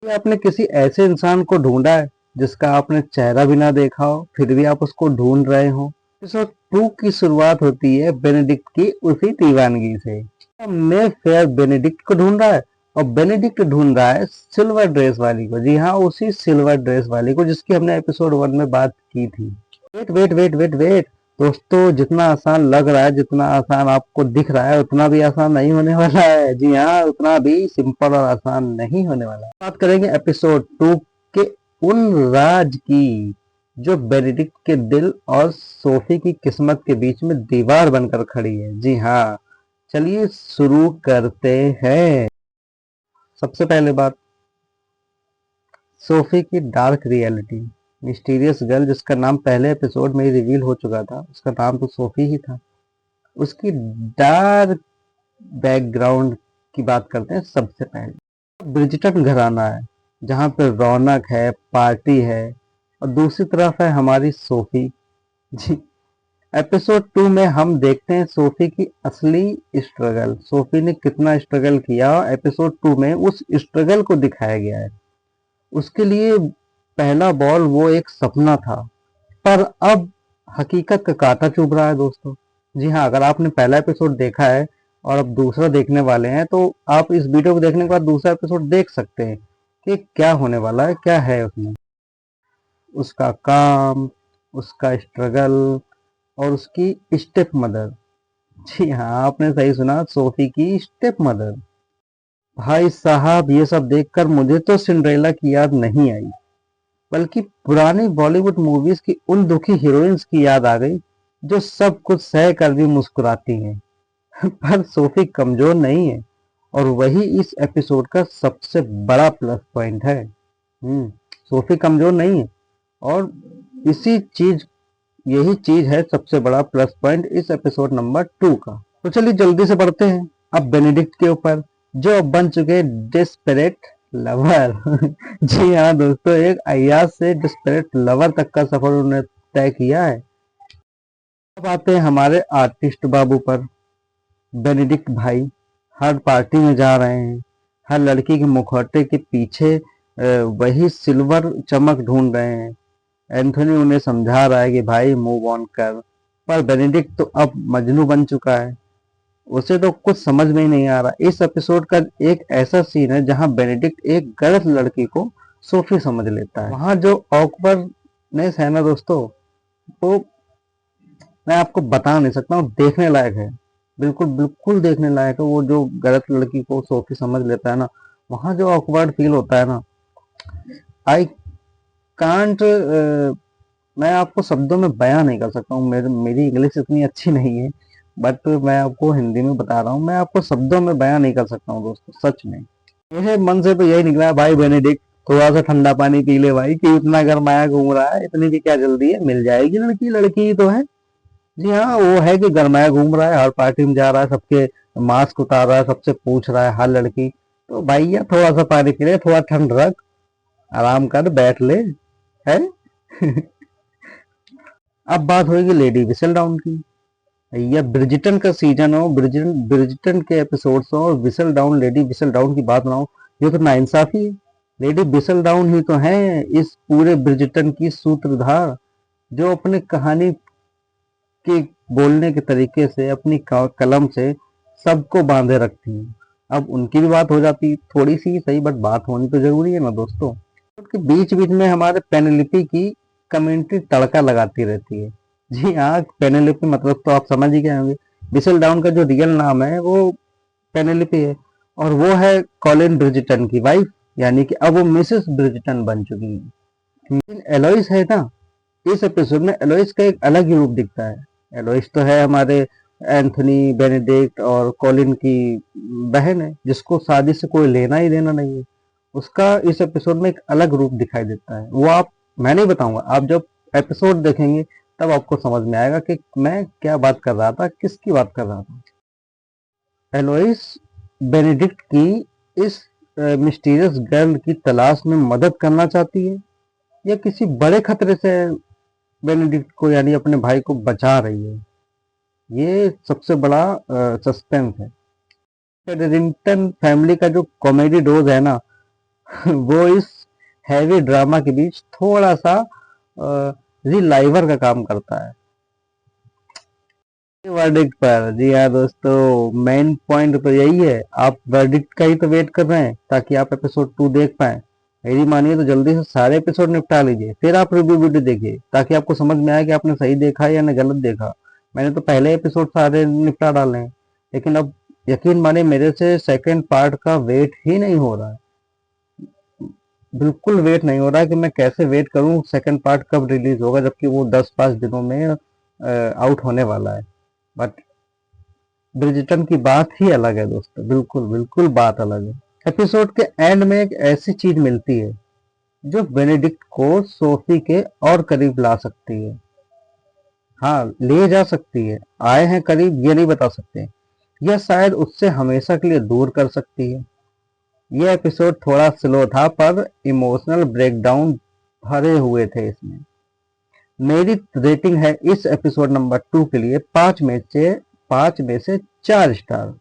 कि आपने किसी ऐसे इंसान को ढूंढा है जिसका आपने चेहरा भी ना देखा हो, फिर भी आप उसको ढूंढ रहे हो। एपिसोड 2 की शुरुआत होती है बेनेडिक्ट की उसी दीवानगी से। मे फेयर बेनेडिक्ट को ढूंढ रहा है और बेनेडिक्ट ढूंढ रहा है सिल्वर ड्रेस वाली को। जी हाँ, उसी सिल्वर ड्रेस वाली को जिसकी हमने एपिसोड 1 में बात की थी। Wait wait wait wait wait दोस्तों, जितना आसान लग रहा है, जितना आसान आपको दिख रहा है, उतना भी आसान नहीं होने वाला है। जी हाँ, उतना भी सिंपल और आसान नहीं होने वाला है। बात करेंगे एपिसोड 2 के उन राज की जो बेनेडिक्ट के दिल और सोफी की किस्मत के बीच में दीवार बनकर खड़ी है। जी हाँ, चलिए शुरू करते हैं। सबसे पहले बात, सोफी की डार्क रियलिटी। मिस्टीरियस गर्ल जिसका नाम पहले एपिसोड में ही रिवील हो चुका था, उसका नाम तो सोफी ही था। उसकी डार्क बैकग्राउंड की बात करते हैं सबसे पहले। ब्रिजटन घराना है जहाँ पे रौनक है, पार्टी है, और दूसरी तरफ है हमारी सोफी। जी, एपिसोड 2 में हम देखते हैं सोफी की असली स्ट्रगल। सोफी ने कितना स्ट्रगल किया, एपिसोड 2 में उस स्ट्रगल को दिखाया गया है। उसके लिए पहला बॉल वो एक सपना था, पर अब हकीकत का कांटा चुभ रहा है दोस्तों। जी हाँ, अगर आपने पहला एपिसोड देखा है और अब दूसरा देखने वाले हैं, तो आप इस वीडियो को देखने के बाद दूसरा एपिसोड देख सकते हैं कि क्या होने वाला है, क्या है उसमें। उसका काम, उसका स्ट्रगल और उसकी स्टेप मदर। जी हाँ, आपने सही सुना, सोफी की स्टेप मदर। भाई साहब, ये सब देखकर मुझे तो सिंड्रेला की याद नहीं आई, बल्कि पुरानी बॉलीवुड मूवीज की उन दुखी हीरोइंस की याद आ गई जो सब कुछ सह कर भी मुस्कुराती हैं। पर सोफी कमजोर नहीं है, और वही इस एपिसोड का सबसे बड़ा प्लस पॉइंट है। सोफी कमजोर नहीं है, और इसी चीज यही चीज है सबसे बड़ा प्लस पॉइंट इस एपिसोड नंबर 2 का। तो चलिए जल्दी से बढ़ते हैं अब बेनेडिक्ट के ऊपर, जो अब बन चुके डिस्परेट लवर। जी हाँ दोस्तों, एक अय्याज से डिस्परेट लवर तक का सफर उन्होंने तय किया है। अब आते हैं हमारे आर्टिस्ट बाबू पर। बेनेडिक्ट भाई हर पार्टी में जा रहे हैं, हर लड़की के मुखौटे के पीछे वही सिल्वर चमक ढूंढ रहे हैं। एंथोनी उन्हें समझा रहा है कि भाई मूव ऑन कर, पर बेनेडिक्ट तो अब मजनू बन चुका है। उसे तो कुछ समझ में ही नहीं आ रहा। इस एपिसोड का एक ऐसा सीन है जहां बेनेडिक्ट एक गलत लड़की को सोफी समझ लेता है। वहां जो ऑकवर्डनेस है ना दोस्तों, वो मैं आपको बता नहीं सकता हूँ, देखने लायक है। बिल्कुल बिल्कुल देखने लायक है। वो जो गलत लड़की को सोफी समझ लेता है ना, वहां जो ऑकवर्ड फील होता है ना, आई कांट, मैं आपको शब्दों में बयां नहीं कर सकता हूँ। मेरी इंग्लिश इतनी अच्छी नहीं है, बट मैं आपको हिंदी में बता रहा हूँ। मैं आपको शब्दों में बयां नहीं कर सकता हूँ दोस्तों, सच में। मेरे मन से तो यही निकला, भाई बेनेडिक्ट थोड़ा सा ठंडा पानी पी ले भाई, कि इतना गरमाया घूम रहा है, इतनी भी क्या जल्दी है, मिल जाएगी लड़की, लड़की ही तो है। जी हाँ, वो है कि गरमाया घूम रहा है, हर पार्टी में जा रहा है, सबके मास्क उतार रहा है, सबसे पूछ रहा है हर लड़की। तो भैया थोड़ा सा पानी पी ले, थोड़ा ठंड रख, आराम कर, बैठ ले, है। अब बात होगी लेडी विसल डाउन की। या ब्रिजिटन का सीजन हो, ब्रिजिटन ब्रिजिटन के एपिसोड्स हो, और whistle down, lady whistle down की बात ना हो, ये तो नाइंसाफी है। लेडी विसल डाउन ही तो है इस पूरे ब्रिजिटन की सूत्रधार, जो अपने कहानी के बोलने के तरीके से, अपनी कलम से सबको बांधे रखती हैं। अब उनकी भी बात हो जाती, थोड़ी सी सही, बट बात होनी तो जरूरी है ना दोस्तों। के बीच बीच में हमारे पेनेलोपी की कमेंट्री तड़का लगाती रहती है। जी हाँ, पेनेलोपी मतलब तो आप समझ ही गए होंगे। बिसल डाउन का जो रियल नाम है वो पेनेलोपी है, और वो है कॉलिन ब्रिजिटन की वाइफ, यानी कि अब वो मिसेस ब्रिजिटन बन चुकी है। लेकिन एलोइस है ना, इस एपिसोड में एलोइस का एक अलग ही रूप दिखता है। एलोइस तो है हमारे एंथनी, बेनेडिक्ट और कॉलिन की बहन है, जिसको शादी से कोई लेना ही देना नहीं है। उसका इस एपिसोड में एक अलग रूप दिखाई देता है। वो आप, मैं नहीं बताऊंगा, आप जब एपिसोड देखेंगे तब आपको समझ में आएगा कि मैं क्या बात कर रहा था, किसकी बात कर रहा था। एलोइस बेनेडिक्ट की इस मिस्टीरियस गर्ल की तलाश में मदद करना चाहती है, या किसी बड़े खतरे से बेनेडिक्ट को, यानी अपने भाई को बचा रही है। ये सबसे बड़ा सस्पेंस है। पेडरिंगटन फैमिली का जो कॉमेडी डोज है ना, वो इस हैवी ड्रामा के बीच थोड़ा सा रिलाइवर का काम करता है। वर्डिक्ट पर, जी हाँ दोस्तों, मेन पॉइंट तो यही है। आप वर्डिक्ट का ही तो वेट कर रहे हैं ताकि आप एपिसोड 2 देख पाए। मेरी मानिए तो जल्दी से सारे एपिसोड निपटा लीजिए, फिर आप रिव्यू वीडियो देखिए ताकि आपको समझ में आए कि आपने सही देखा या गलत देखा। मैंने तो पहले एपिसोड सारे निपटा डाले हैं, लेकिन अब यकीन मानिए मेरे से सेकंड पार्ट का वेट ही नहीं हो रहा है। बिल्कुल वेट नहीं हो रहा है कि मैं कैसे वेट करूं सेकंड पार्ट कब रिलीज होगा, जबकि वो 10-5 दिनों में आउट होने वाला है। बट ब्रिजटन की बात ही अलग है दोस्तों, बिल्कुल बिल्कुल बात अलग है। एपिसोड के एंड में एक ऐसी चीज मिलती है जो बेनेडिक्ट को सोफी के और करीब ला सकती है। हाँ, ले जा सकती है। आए हैं करीब ये नहीं बता सकते, या शायद उससे हमेशा के लिए दूर कर सकती है। ये एपिसोड थोड़ा स्लो था पर इमोशनल ब्रेकडाउन भरे हुए थे इसमें। मेरी रेटिंग है इस एपिसोड नंबर 2 के लिए 5 में से 4 स्टार।